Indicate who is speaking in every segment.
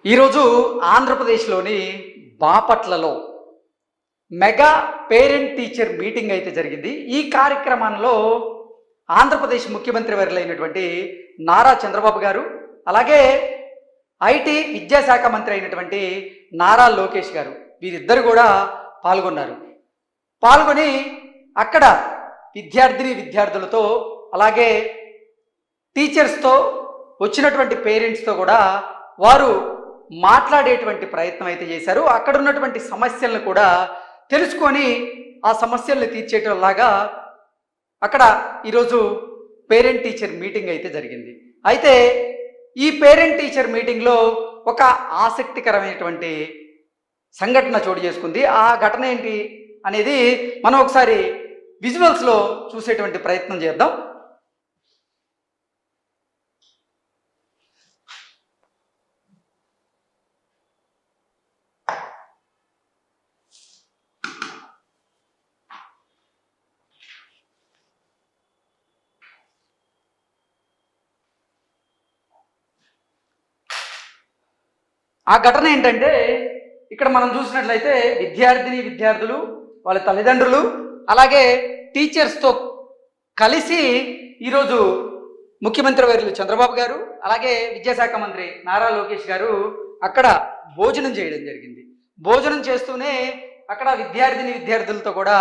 Speaker 1: ఈరోజు ఆంధ్రప్రదేశ్లోని బాపట్లలో మెగా పేరెంట్ టీచర్ మీటింగ్ అయితే జరిగింది. ఈ కార్యక్రమంలో ఆంధ్రప్రదేశ్ ముఖ్యమంత్రి వర్యులైనటువంటి నారా చంద్రబాబు గారు, అలాగే ఐటీ విద్యాశాఖ మంత్రి అయినటువంటి నారా లోకేష్ గారు, వీరిద్దరు కూడా పాల్గొన్నారు. పాల్గొని అక్కడ విద్యార్థులతో, అలాగే టీచర్స్తో, వచ్చినటువంటి పేరెంట్స్తో కూడా వారు మాట్లాడేటువంటి ప్రయత్నం అయితే చేశారు. అక్కడ ఉన్నటువంటి సమస్యలను కూడా తెలుసుకొని ఆ సమస్యలను తీర్చేటలాగా అక్కడ ఈరోజు పేరెంట్ టీచర్ మీటింగ్ అయితే జరిగింది. అయితే ఈ పేరెంట్ టీచర్ మీటింగ్లో ఒక ఆసక్తికరమైనటువంటి సంఘటన చోటు చేసుకుంది. ఆ ఘటన ఏంటి అనేది మనం ఒకసారి విజువల్స్లో చూసేటువంటి ప్రయత్నం చేద్దాం. ఆ ఘటన ఏంటంటే, ఇక్కడ మనం చూసినట్లయితే విద్యార్థులు, వాళ్ళ తల్లిదండ్రులు, అలాగే టీచర్స్తో కలిసి ఈరోజు ముఖ్యమంత్రి వర్యులు చంద్రబాబు గారు, అలాగే విద్యాశాఖ మంత్రి నారా లోకేష్ గారు అక్కడ భోజనం చేయడం జరిగింది. భోజనం చేస్తూనే అక్కడ విద్యార్థులతో కూడా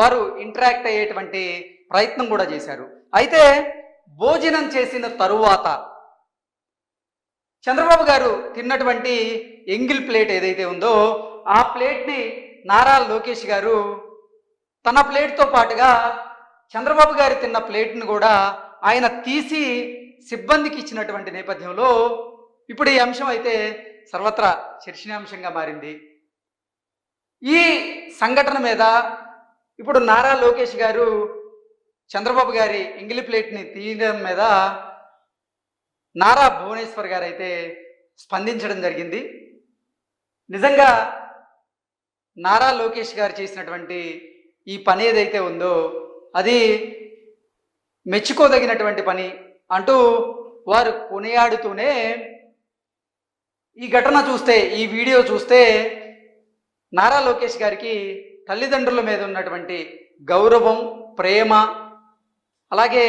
Speaker 1: వారు ఇంటరాక్ట్ అయ్యేటువంటి ప్రయత్నం కూడా చేశారు. అయితే భోజనం చేసిన తరువాత చంద్రబాబు గారు తిన్నటువంటి ఎంగిల్ ప్లేట్ ఏదైతే ఉందో ఆ ప్లేట్ని నారా లోకేష్ గారు తన ప్లేట్తో పాటుగా చంద్రబాబు గారు తిన్న ప్లేట్ను కూడా ఆయన తీసి సిబ్బందికి ఇచ్చినటువంటి నేపథ్యంలో ఇప్పుడు ఈ అంశం అయితే సర్వత్రా చర్చనీయాంశంగా మారింది. ఈ సంఘటన మీద ఇప్పుడు నారా లోకేష్ గారు చంద్రబాబు గారి ఎంగిలి ప్లేట్ని తీయడం మీద నారా భువనేశ్వర్ గారు అయితే స్పందించడం జరిగింది. నిజంగా నారా లోకేష్ గారు చేసినటువంటి ఈ పని ఏదైతే ఉందో అది మెచ్చుకోదగినటువంటి పని అంటూ వారు కొనియాడుతూనే ఈ ఘటన చూస్తే, ఈ వీడియో చూస్తే నారా లోకేష్ గారికి తల్లిదండ్రుల మీద ఉన్నటువంటి గౌరవం, ప్రేమ, అలాగే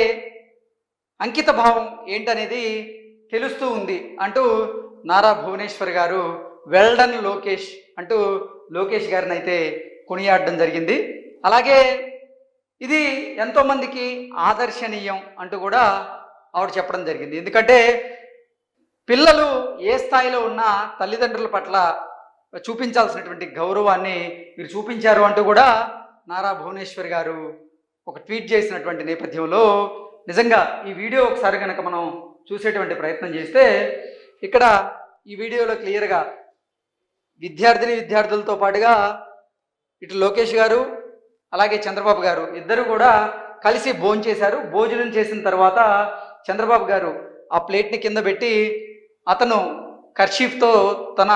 Speaker 1: అంకిత భావం ఏంటనేది తెలుస్తూ ఉంది అంటూ నారా భువనేశ్వర్ గారు వెల్డన్ లోకేష్ అంటూ లోకేష్ గారిని అయితే కొనియాడడం జరిగింది. అలాగే ఇది ఎంతోమందికి ఆదర్శనీయం అంటూ కూడా ఆవిడ చెప్పడం జరిగింది. ఎందుకంటే పిల్లలు ఏ స్థాయిలో ఉన్నా తల్లిదండ్రుల పట్ల చూపించాల్సినటువంటి గౌరవాన్ని మీరు చూపించారు అంటూ కూడా నారా భువనేశ్వర్ గారు ఒక ట్వీట్ చేసినటువంటి నేపథ్యంలో నిజంగా ఈ వీడియో ఒకసారి కనుక మనం చూసేటువంటి ప్రయత్నం చేస్తే ఇక్కడ ఈ వీడియోలో క్లియర్గా విద్యార్థులతో పాటుగా ఇటు లోకేష్ గారు, అలాగే చంద్రబాబు గారు ఇద్దరు కూడా కలిసి భోజనం చేసిన తర్వాత చంద్రబాబు గారు ఆ ప్లేట్ని కింద పెట్టి అతను కర్చీఫ్తో తన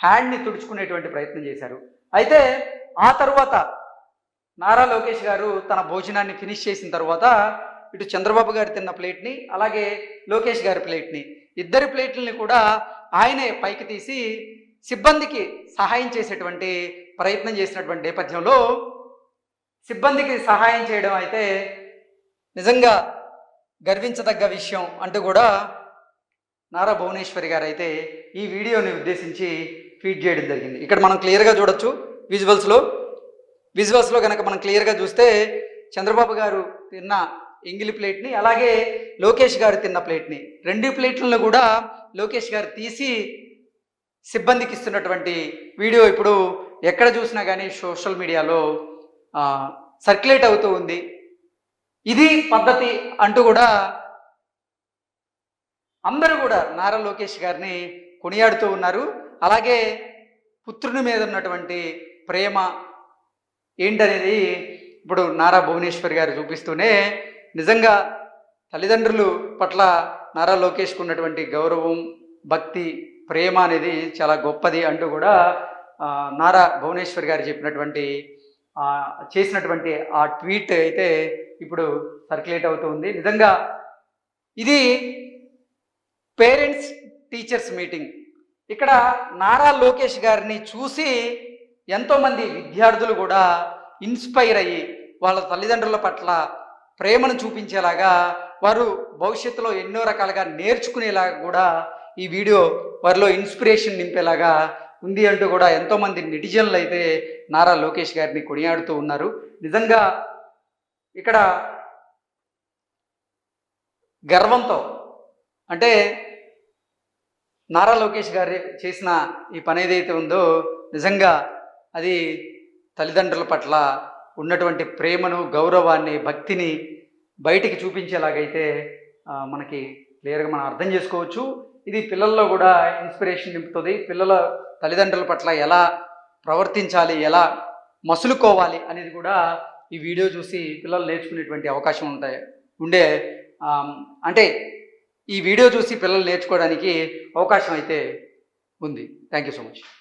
Speaker 1: హ్యాండ్ని తుడుచుకునేటువంటి ప్రయత్నం చేశారు. అయితే ఆ తర్వాత నారా లోకేష్ గారు తన భోజనాన్ని ఫినిష్ చేసిన తర్వాత ఇటు చంద్రబాబు గారు తిన్న ప్లేట్ని, అలాగే లోకేష్ గారి ప్లేట్ని, ఇద్దరి ప్లేట్లని కూడా ఆయనే పైకి తీసి సిబ్బందికి సహాయం చేసేటువంటి ప్రయత్నం చేసినటువంటి నేపథ్యంలో సిబ్బందికి సహాయం చేయడం అయితే నిజంగా గర్వించదగ్గ విషయం అంటూ కూడా నారా భువనేశ్వరి గారు అయితే ఈ వీడియోని ఉద్దేశించి ట్వీట్ చేయడం జరిగింది. ఇక్కడ మనం క్లియర్గా చూడొచ్చు విజువల్స్లో కనుక మనం క్లియర్గా చూస్తే చంద్రబాబు గారు తిన్న ఎంగిలి ప్లేట్ని, అలాగే లోకేష్ గారు తిన్న ప్లేట్ని, రెండు ప్లేట్లను కూడా లోకేష్ గారు తీసి సిబ్బందికి ఇస్తున్నటువంటి వీడియో ఇప్పుడు ఎక్కడ చూసినా కానీ సోషల్ మీడియాలో సర్క్యులేట్ అవుతూ ఉంది. ఇది పద్ధతి అంటూ కూడా అందరూ కూడా నారా లోకేష్ గారిని కొనియాడుతూ ఉన్నారు. అలాగే పుత్రుని మీద ఉన్నటువంటి ప్రేమ ఏంటనేది ఇప్పుడు నారా భువనేశ్వర్ గారు చూపిస్తూనే నిజంగా తల్లిదండ్రులు పట్ల నారా లోకేష్కు ఉన్నటువంటి గౌరవం, భక్తి, ప్రేమ అనేది చాలా గొప్పది అంటూ కూడా నారా భువనేశ్వర్ గారు చేసినటువంటి ఆ ట్వీట్ అయితే ఇప్పుడు సర్క్యులేట్ అవుతూ ఉంది. నిజంగా ఇది పేరెంట్స్ టీచర్స్ మీటింగ్ ఇక్కడ నారా లోకేష్ గారిని చూసి ఎంతోమంది విద్యార్థులు కూడా ఇన్స్పైర్ అయ్యి వాళ్ళ తల్లిదండ్రుల పట్ల ప్రేమను చూపించేలాగా వారు భవిష్యత్తులో ఎన్నో రకాలుగా నేర్చుకునేలాగా కూడా ఈ వీడియో వారిలో ఇన్స్పిరేషన్ నింపేలాగా ఉంది అంటూ కూడా ఎంతోమంది నెటిజన్లు అయితే నారా లోకేష్ గారిని కొనియాడుతూ ఉన్నారు. నిజంగా ఇక్కడ గర్వంతో, అంటే నారా లోకేష్ గారు చేసిన ఈ పని ఏదైతే ఉందో నిజంగా అది తల్లిదండ్రుల పట్ల ఉన్నటువంటి ప్రేమను, గౌరవాన్ని, భక్తిని బయటికి చూపించేలాగైతే మనకి క్లియర్గా మనం అర్థం చేసుకోవచ్చు. ఇది పిల్లల్లో కూడా ఇన్స్పిరేషన్ నింపుతుంది. పిల్లల తల్లిదండ్రుల పట్ల ఎలా ప్రవర్తించాలి, ఎలా మసులుకోవాలి అనేది కూడా ఈ వీడియో చూసి పిల్లలు నేర్చుకునేటువంటి అవకాశం అంటే ఈ వీడియో చూసి పిల్లలు నేర్చుకోవడానికి అవకాశం అయితే ఉంది. Thank you so much.